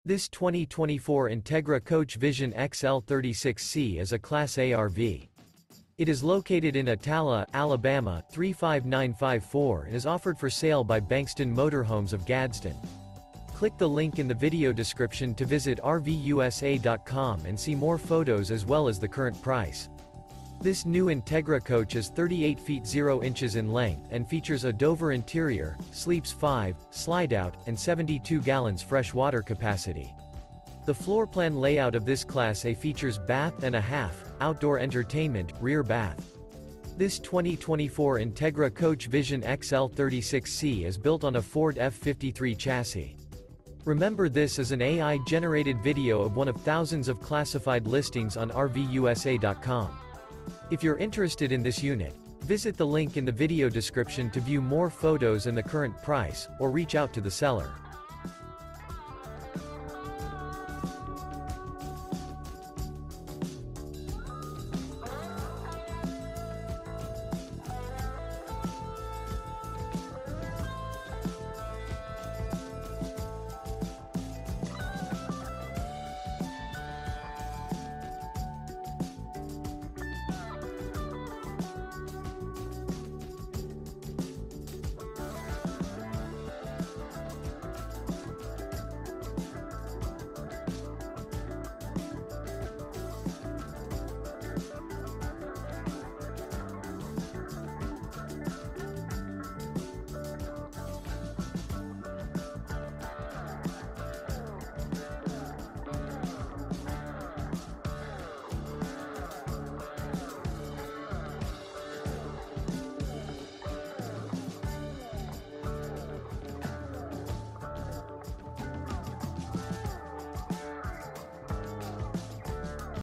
This 2024 Entegra Coach Vision XL 36C is a Class A RV. It is located in Attalla, Alabama, 35954 and is offered for sale by Bankston Motorhomes of Gadsden. Click the link in the video description to visit RVUSA.com and see more photos as well as the current price. This new Entegra coach is 38 feet 0 inches in length and features a Dover interior, sleeps 5, Slideout, and 72 gallons fresh water capacity. The floor plan layout of this Class A features bath and a half, outdoor entertainment, rear bath. This 2024 Entegra Coach Vision XL 36C is built on a Ford F53 chassis. Remember, this is an AI-generated video of one of thousands of classified listings on RVUSA.com. If you're interested in this unit, visit the link in the video description to view more photos and the current price, or reach out to the seller.